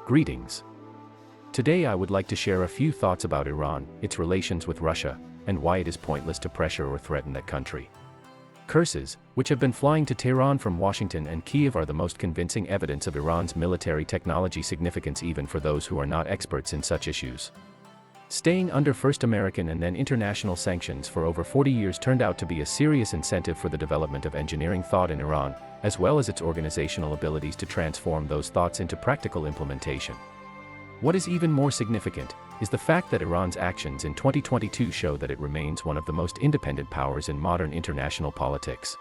Greetings. Today I would like to share a few thoughts about Iran, its relations with Russia, and why it is pointless to pressure or threaten that country. Curses, which have been flying to Tehran from Washington and Kiev, are the most convincing evidence of Iran's military technology significance even for those who are not experts in such issues. Staying under first American and then international sanctions for over 40 years turned out to be a serious incentive for the development of engineering thought in Iran, as well as its organizational abilities to transform those thoughts into practical implementation. What is even more significant is the fact that Iran's actions in 2022 show that it remains one of the most independent powers in modern international politics.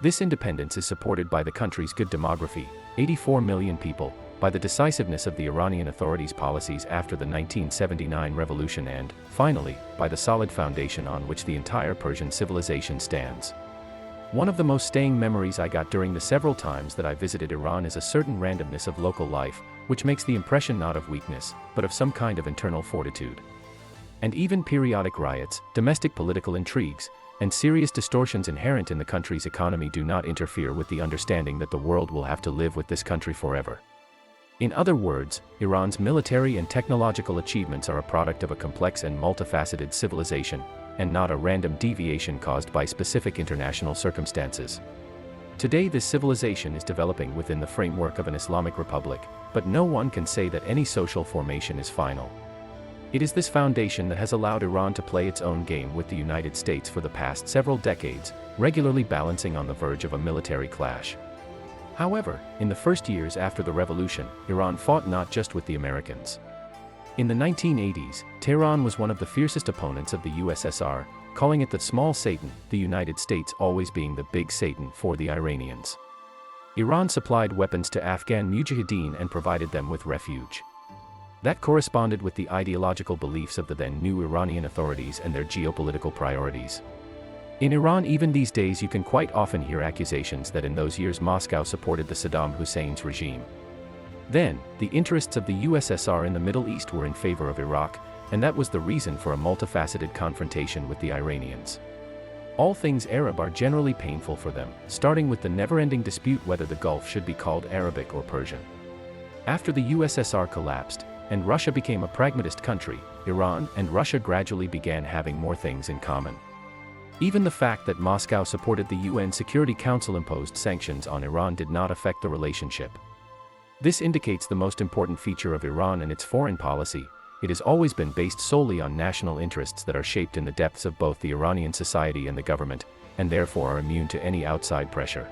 This independence is supported by the country's good demography, 84 million people, by the decisiveness of the Iranian authorities' policies after the 1979 revolution and, finally, by the solid foundation on which the entire Persian civilization stands. One of the most staying memories I got during the several times that I visited Iran is a certain randomness of local life, which makes the impression not of weakness, but of some kind of internal fortitude. And even periodic riots, domestic political intrigues, and serious distortions inherent in the country's economy do not interfere with the understanding that the world will have to live with this country forever. In other words, Iran's military and technological achievements are a product of a complex and multifaceted civilization, and not a random deviation caused by specific international circumstances. Today this civilization is developing within the framework of an Islamic republic, but no one can say that any social formation is final. It is this foundation that has allowed Iran to play its own game with the United States for the past several decades, regularly balancing on the verge of a military clash. However, in the first years after the revolution, Iran fought not just with the Americans. In the 1980s, Tehran was one of the fiercest opponents of the USSR, calling it the small Satan, the United States always being the big Satan for the Iranians. Iran supplied weapons to Afghan mujahideen and provided them with refuge. That corresponded with the ideological beliefs of the then new Iranian authorities and their geopolitical priorities. In Iran even these days you can quite often hear accusations that in those years Moscow supported the Saddam Hussein's regime. Then, the interests of the USSR in the Middle East were in favor of Iraq, and that was the reason for a multifaceted confrontation with the Iranians. All things Arab are generally painful for them, starting with the never-ending dispute whether the Gulf should be called Arabic or Persian. After the USSR collapsed, and Russia became a pragmatist country, Iran and Russia gradually began having more things in common. Even the fact that Moscow supported the UN Security Council imposed sanctions on Iran did not affect the relationship. This indicates the most important feature of Iran and its foreign policy: it has always been based solely on national interests that are shaped in the depths of both the Iranian society and the government, and therefore are immune to any outside pressure.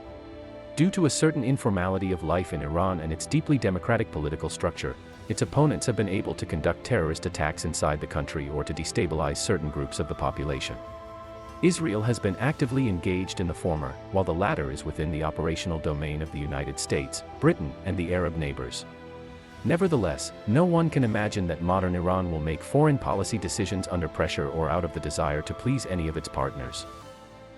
Due to a certain informality of life in Iran and its deeply democratic political structure, its opponents have been able to conduct terrorist attacks inside the country or to destabilize certain groups of the population. Israel has been actively engaged in the former, while the latter is within the operational domain of the United States, Britain, and the Arab neighbors. Nevertheless, no one can imagine that modern Iran will make foreign policy decisions under pressure or out of the desire to please any of its partners.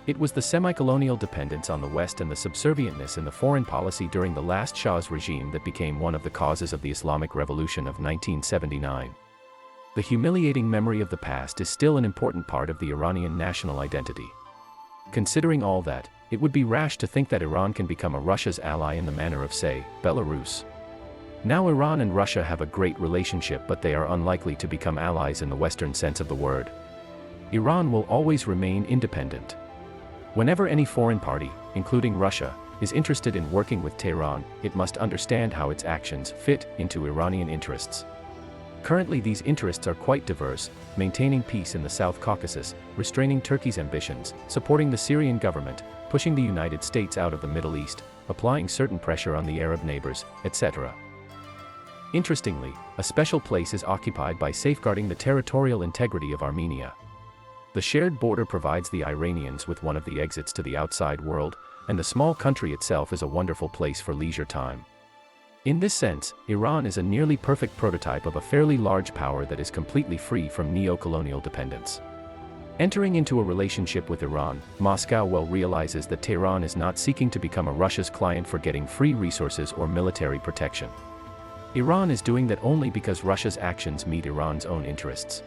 It was the semi-colonial dependence on the West and the subservientness in the foreign policy during the last Shah's regime that became one of the causes of the Islamic Revolution of 1979. The humiliating memory of the past is still an important part of the Iranian national identity. Considering all that, it would be rash to think that Iran can become a Russia's ally in the manner of, say, Belarus. Now Iran and Russia have a great relationship, but they are unlikely to become allies in the Western sense of the word. Iran will always remain independent. Whenever any foreign party, including Russia, is interested in working with Tehran, it must understand how its actions fit into Iranian interests. Currently these interests are quite diverse: maintaining peace in the South Caucasus, restraining Turkey's ambitions, supporting the Syrian government, pushing the United States out of the Middle East, applying certain pressure on the Arab neighbors, etc. Interestingly, a special place is occupied by safeguarding the territorial integrity of Armenia. The shared border provides the Iranians with one of the exits to the outside world, and the small country itself is a wonderful place for leisure time. In this sense, Iran is a nearly perfect prototype of a fairly large power that is completely free from neo-colonial dependence. Entering into a relationship with Iran, Moscow well realizes that Tehran is not seeking to become a Russia's client for getting free resources or military protection. Iran is doing that only because Russia's actions meet Iran's own interests.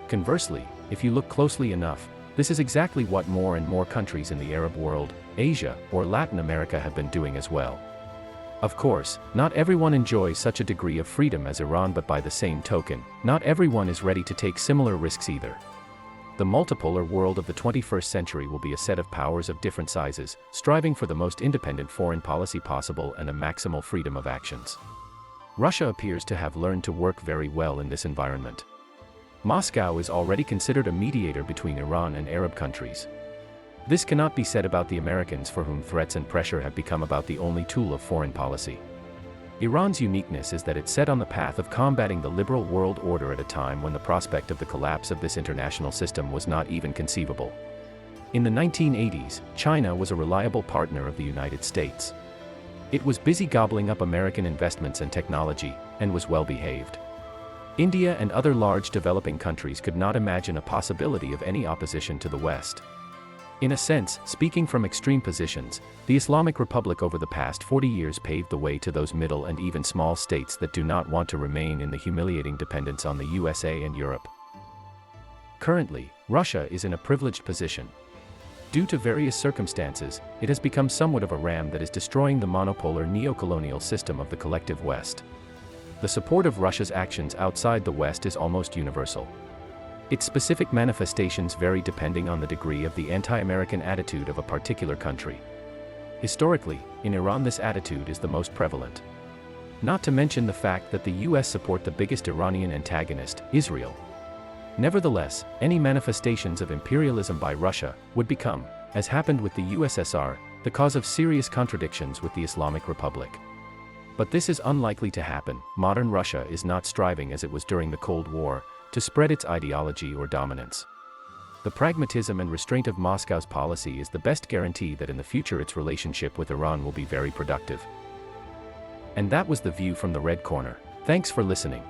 Conversely, if you look closely enough, this is exactly what more and more countries in the Arab world, Asia, or Latin America have been doing as well. Of course, not everyone enjoys such a degree of freedom as Iran, but by the same token, not everyone is ready to take similar risks either. The multipolar world of the 21st century will be a set of powers of different sizes, striving for the most independent foreign policy possible and a maximal freedom of actions. Russia appears to have learned to work very well in this environment. Moscow is already considered a mediator between Iran and Arab countries. This cannot be said about the Americans, for whom threats and pressure have become about the only tool of foreign policy. Iran's uniqueness is that it's set on the path of combating the liberal world order at a time when the prospect of the collapse of this international system was not even conceivable. In the 1980s, China was a reliable partner of the United States. It was busy gobbling up American investments and technology, and was well behaved. India and other large developing countries could not imagine a possibility of any opposition to the West. In a sense, speaking from extreme positions, the Islamic Republic over the past 40 years paved the way to those middle and even small states that do not want to remain in the humiliating dependence on the USA and Europe. Currently, Russia is in a privileged position. Due to various circumstances, it has become somewhat of a ram that is destroying the monopolar neo-colonial system of the collective West. The support of Russia's actions outside the West is almost universal. Its specific manifestations vary depending on the degree of the anti-American attitude of a particular country. Historically, in Iran this attitude is the most prevalent. Not to mention the fact that the US support the biggest Iranian antagonist, Israel. Nevertheless, any manifestations of imperialism by Russia would become, as happened with the USSR, the cause of serious contradictions with the Islamic Republic. But this is unlikely to happen. Modern Russia is not striving as it was during the Cold War, to spread its ideology or dominance. The pragmatism and restraint of Moscow's policy is the best guarantee that in the future its relationship with Iran will be very productive. And that was the view from the Red Corner. Thanks for listening.